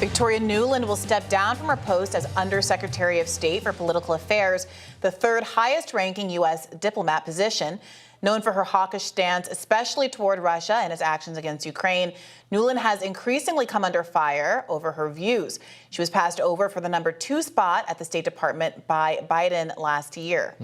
Victoria Nuland will step down from her post as Undersecretary of State for Political Affairs, the third highest-ranking U.S. diplomat position. Known for her hawkish stance, especially toward Russia and its actions against Ukraine, Nuland has increasingly come under fire over her views. She was passed over for the number 2 spot at the State Department by Biden last year.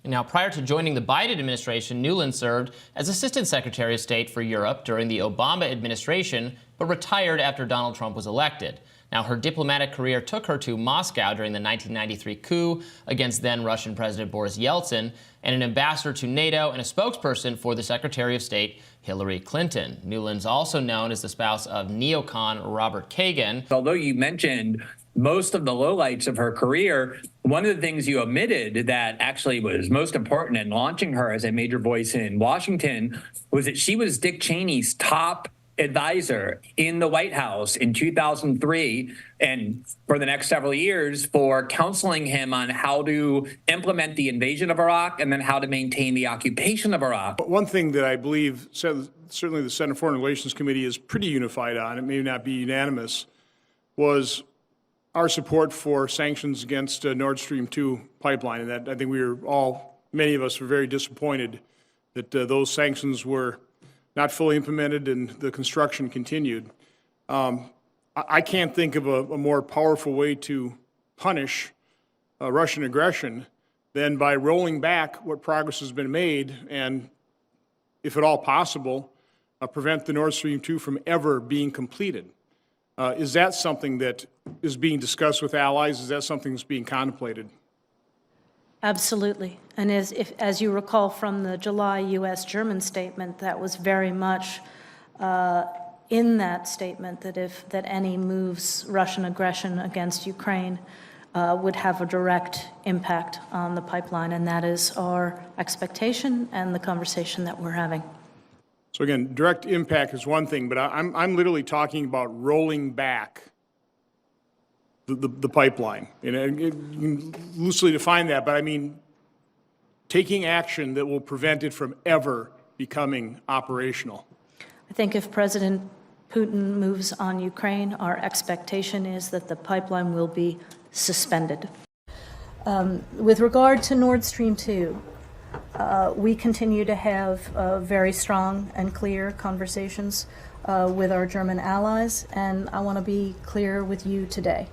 Now, prior to joining the Biden administration, Nuland served as Assistant Secretary of State for Europe during the Obama administration, but retired after Donald Trump was elected. Now, her diplomatic career took her to Moscow during the 1993 coup against then-Russian President Boris Yeltsin, and an ambassador to NATO and a spokesperson for the Secretary of State, Hillary Clinton. Nuland's also known as the spouse of neocon Robert Kagan. Although you mentioned most of the lowlights of her career, one of the things you omitted that actually was most important in launching her as a major voice in Washington was that she was Dick Cheney's top advisor in the White House in 2003 and for the next several years for counseling him on how to implement the invasion of Iraq and then how to maintain the occupation of Iraq. One thing that I believe certainly the Senate Foreign Relations Committee is pretty unified on, it may not be unanimous, was our support for sanctions against Nord Stream 2 pipeline. And that I think many of us were very disappointed that those sanctions were not fully implemented and the construction continued. I can't think of a more powerful way to punish Russian aggression than by rolling back what progress has been made and, if at all possible, prevent the Nord Stream 2 from ever being completed. Is that something that is being discussed with allies? Is that something that's being contemplated? Absolutely. And as you recall from the July U.S.-German statement, that was very much in that statement that any moves, Russian aggression against Ukraine, would have a direct impact on the pipeline. And that is our expectation and the conversation that we're having. So again, direct impact is one thing, but I'm literally talking about rolling back the pipeline. And you can loosely define that, but I mean taking action that will prevent it from ever becoming operational. I think if President Putin moves on Ukraine, our expectation is that the pipeline will be suspended. With regard to Nord Stream 2, we continue to have very strong and clear conversations with our German allies, and I want to be clear with you today.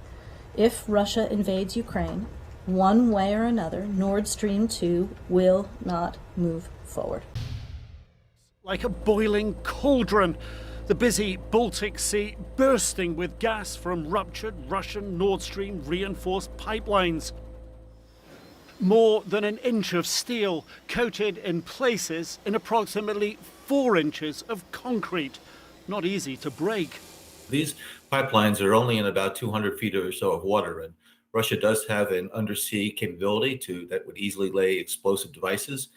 If Russia invades Ukraine, one way or another, Nord Stream 2 will not move forward. Like a boiling cauldron, the busy Baltic Sea bursting with gas from ruptured Russian Nord Stream reinforced pipelines. More than an inch of steel coated in places in approximately 4 inches of concrete. Not easy to break. These pipelines are only in about 200 feet or so of water, and Russia does have an undersea capability that would easily lay explosive devices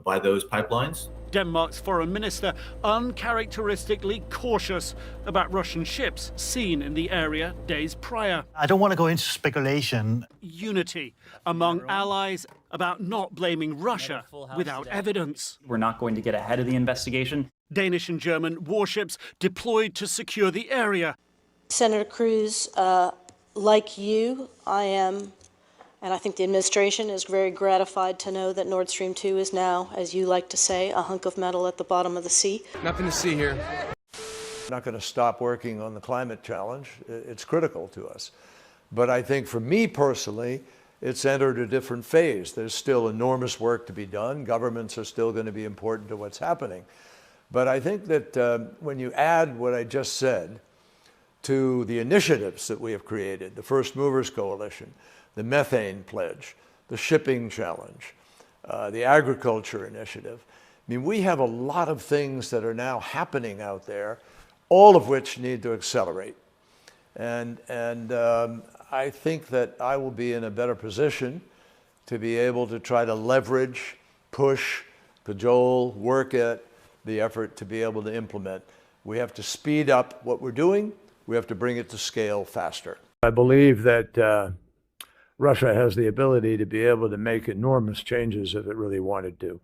by those pipelines. Denmark's foreign minister uncharacteristically cautious about Russian ships seen in the area days prior. I don't want to go into speculation. Unity among allies about not blaming Russia without evidence. We're not going to get ahead of the investigation. Danish and German warships deployed to secure the area. Senator Cruz, like you, I am, and I think the administration is very gratified to know that Nord Stream 2 is now, as you like to say, a hunk of metal at the bottom of the sea. Nothing to see here. We're not going to stop working on the climate challenge. It's critical to us. But I think for me personally, it's entered a different phase. There's still enormous work to be done. Governments are still going to be important to what's happening. But I think that when you add what I just said to the initiatives that we have created, the First Movers Coalition, the methane pledge, the shipping challenge, the agriculture initiative, I mean, we have a lot of things that are now happening out there, all of which need to accelerate. And I think that I will be in a better position to be able to try to leverage, push, cajole, work at the effort to be able to implement. We have to speed up what we're doing. We have to bring it to scale faster. I believe that Russia has the ability to be able to make enormous changes if it really wanted to.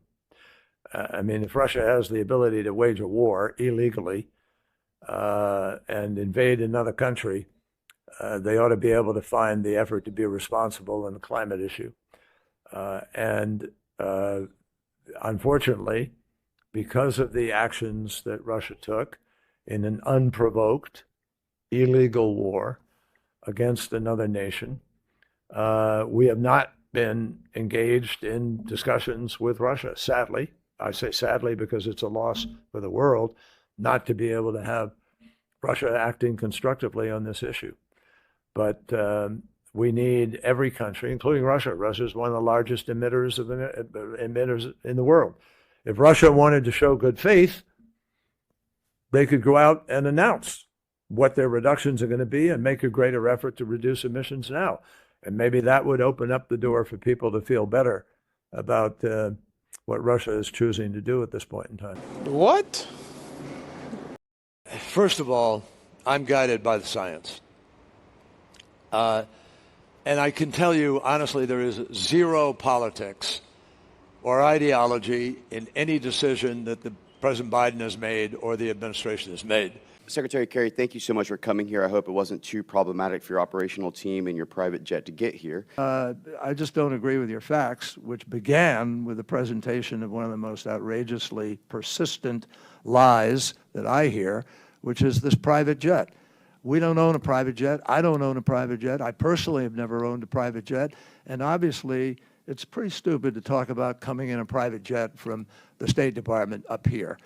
I mean, if Russia has the ability to wage a war illegally and invade another country, They ought to be able to find the effort to be responsible in the climate issue. Unfortunately, because of the actions that Russia took in an unprovoked, illegal war against another nation, we have not been engaged in discussions with Russia. Sadly, I say sadly because it's a loss for the world not to be able to have Russia acting constructively on this issue. But we need every country, including Russia. Russia is one of the largest emitters in the world. If Russia wanted to show good faith, they could go out and announce what their reductions are going to be and make a greater effort to reduce emissions now. And maybe that would open up the door for people to feel better about what Russia is choosing to do at this point in time. What? First of all, I'm guided by the science. And I can tell you, honestly, there is zero politics or ideology in any decision that the President Biden has made or the administration has made. Secretary Kerry, thank you so much for coming here. I hope it wasn't too problematic for your operational team and your private jet to get here. I just don't agree with your facts, which began with the presentation of one of the most outrageously persistent lies that I hear, which is this private jet. We don't own a private jet. I don't own a private jet. I personally have never owned a private jet. And obviously, it's pretty stupid to talk about coming in a private jet from the State Department up here.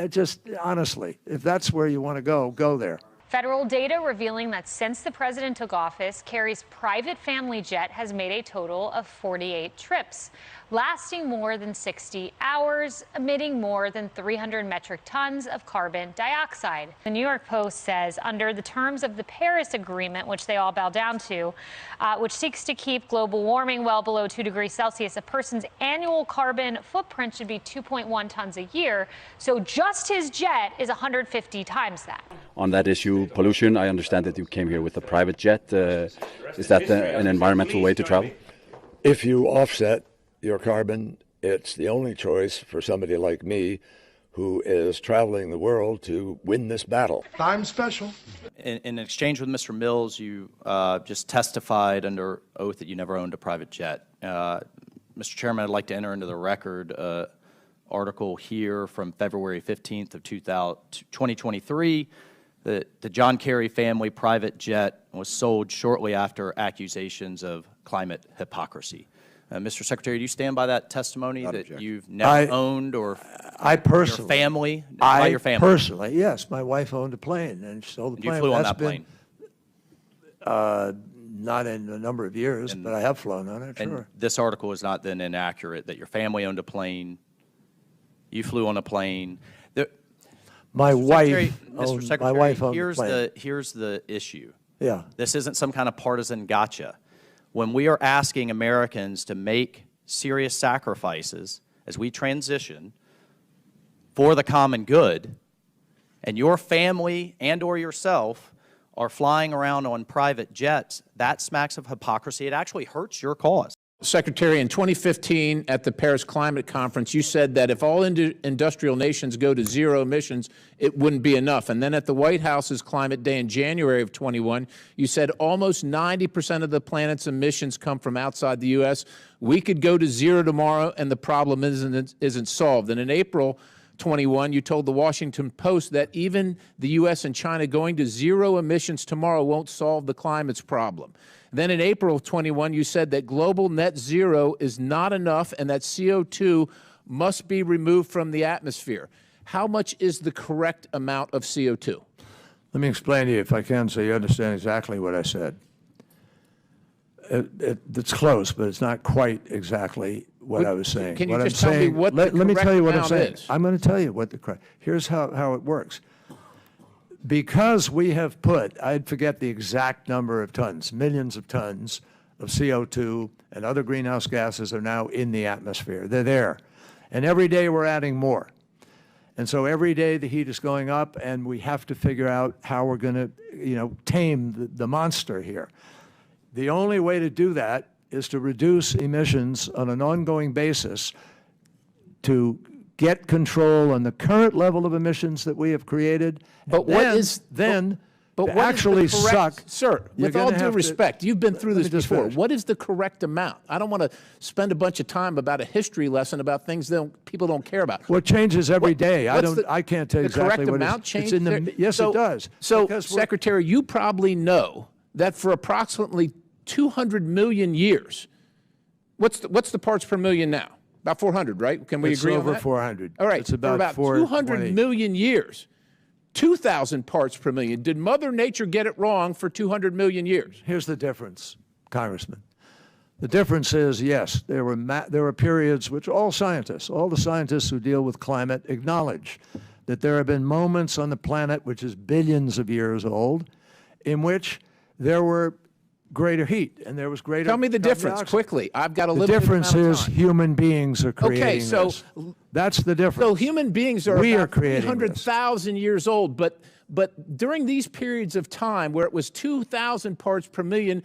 Just honestly, if that's where you want to go, go there. Federal data revealing that since the president took office, Kerry's private family jet has made a total of 48 trips, lasting more than 60 hours, emitting more than 300 metric tons of carbon dioxide. The New York Post says under the terms of the Paris Agreement, which they all bow down to, which seeks to keep global warming well below 2 degrees Celsius, a person's annual carbon footprint should be 2.1 tons a year. So just his jet is 150 times that. On that issue, pollution, I understand that you came here with a private jet. Is that an environmental way to travel? If you offset your carbon, it's the only choice for somebody like me who is traveling the world to win this battle. I'm special. In exchange with Mr. Mills, you just testified under oath that you never owned a private jet. Mr. Chairman, I'd like to enter into the record article here from February 15th of 2023. The John Kerry family private jet was sold shortly after accusations of climate hypocrisy. Mr. Secretary, do you stand by that testimony that you've never owned or I personally, your family? Your family? Personally, yes. My wife owned a plane and she sold the plane. You flew on that plane? Not in a number of years, but I have flown on it, and sure. This article is not then inaccurate, that your family owned a plane, you flew on a plane. My wife owned here's the plane. Here's the issue. Yeah. This isn't some kind of partisan gotcha. When we are asking Americans to make serious sacrifices as we transition for the common good, and your family and or yourself are flying around on private jets, that smacks of hypocrisy. It actually hurts your cause. Secretary, in 2015 at the Paris Climate Conference, you said that if all industrial nations go to zero emissions, it wouldn't be enough. And then at the White House's Climate Day in January of 21, you said almost 90% of the planet's emissions come from outside the U.S. We could go to zero tomorrow and the problem isn't solved. And in April 21, you told the Washington Post that even the U.S. and China going to zero emissions tomorrow won't solve the climate's problem. Then in April of 21, you said that global net zero is not enough and that CO2 must be removed from the atmosphere. How much is the correct amount of CO2? Let me explain to you, if I can, so you understand exactly what I said. It's close, but it's not quite exactly what I was saying. Can you just tell me what the correct amount is? Let me tell you what I'm saying. I'm going to tell you what the correct. Here's how it works. Because we have put, I'd forget the exact number of tons, millions of tons of CO2 and other greenhouse gases are now in the atmosphere. They're there. And every day we're adding more. And so every day the heat is going up and we have to figure out how we're going to, tame the monster here. The only way to do that is to reduce emissions on an ongoing basis to get control on the current level of emissions that we have created. But then But to what actually is the correct, suck. Sir, you're with all gonna due have to- respect, you've been through Let me this just before. finish. What is the correct amount? I don't want to spend a bunch of time about a history lesson about things that people don't care about. Well, it changes every day. I can't tell you the exactly correct what amount it's change in the. there? Yes, it does. So, Because we're- Secretary, you probably know that for approximately 200 million years, what's the parts per million now? About 400, right? Can we it's agree on over that? 400. All right. It's about, for about 200 million years, 2,000 parts per million. Did Mother Nature get it wrong for 200 million years? Here's the difference, Congressman. The difference is, yes, there were periods which all the scientists who deal with climate acknowledge that there have been moments on the planet, which is billions of years old, in which there were greater heat and there was greater. Tell me the carbon difference dioxide. quickly. I've got a The limited difference amount of is time. human beings are creating Okay, so this. That's the difference. So human beings are We are about creating 300,000 years old, but during these periods of time where it was 2,000 parts per million,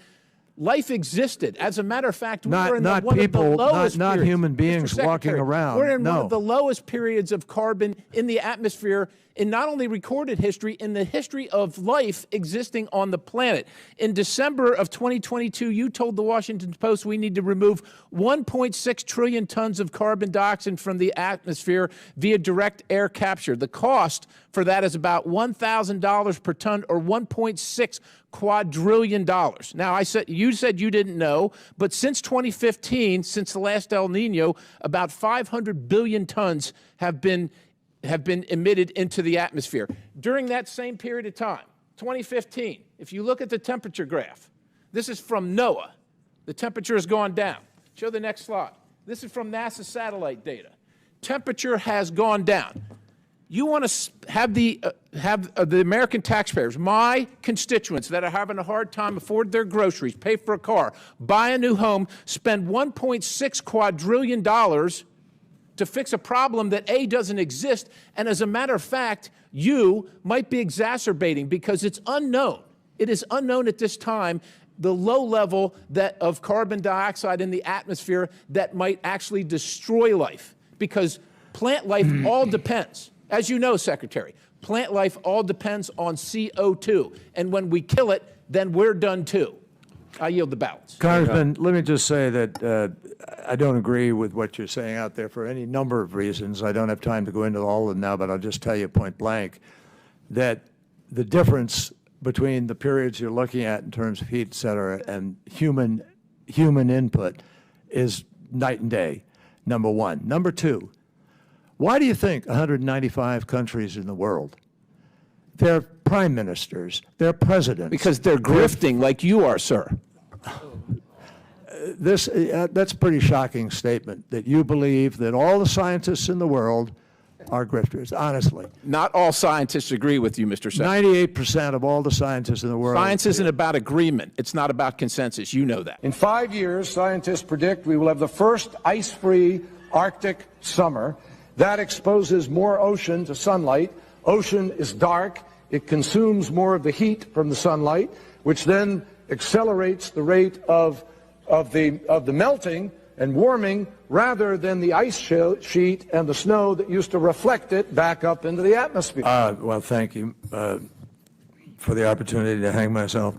life existed. As a matter of fact, we're in not one people, of the lowest not periods. human Mr. beings walking Secretary, around. We're in No. one of the lowest periods of carbon in the atmosphere in not only recorded history, in the history of life existing on the planet. In December of 2022, you told the Washington Post we need to remove 1.6 trillion tons of carbon dioxide from the atmosphere via direct air capture. The cost for that is about $1,000 per ton, or $1.6 quadrillion. Now, you said you didn't know, but since 2015, since the last El Nino, about 500 billion tons have been emitted into the atmosphere. During that same period of time, 2015, if you look at the temperature graph, this is from NOAA. The temperature has gone down. Show the next slide. This is from NASA satellite data. Temperature has gone down. You want to have the American taxpayers, my constituents that are having a hard time afford their groceries, pay for a car, buy a new home, spend $1.6 quadrillion to fix a problem that A, doesn't exist, and as a matter of fact, you might be exacerbating, because it's unknown. It is unknown at this time the low level of carbon dioxide in the atmosphere that might actually destroy life, because plant life all depends. As you know, Secretary, plant life all depends on CO2, and when we kill it, then we're done too. I yield the balance. Congressman, let me just say that I don't agree with what you're saying out there for any number of reasons. I don't have time to go into all of them now, but I'll just tell you point blank that the difference between the periods you're looking at in terms of heat, et cetera, and human input is night and day, number one. Number two, why do you think 195 countries in the world, their prime ministers, their presidents? Because they're grifting like you are, sir. That's a pretty shocking statement, that you believe that all the scientists in the world are grifters, honestly. Not all scientists agree with you, Mr. Secretary. 98% of all the scientists in the world. Science isn't about agreement. It's not about consensus. You know that. In 5 years, scientists predict we will have the first ice-free Arctic summer. That exposes more ocean to sunlight. Ocean is dark. It consumes more of the heat from the sunlight, which then accelerates the rate of the melting and warming, rather than the ice sheet and the snow that used to reflect it back up into the atmosphere. Well, thank you for the opportunity to hang myself.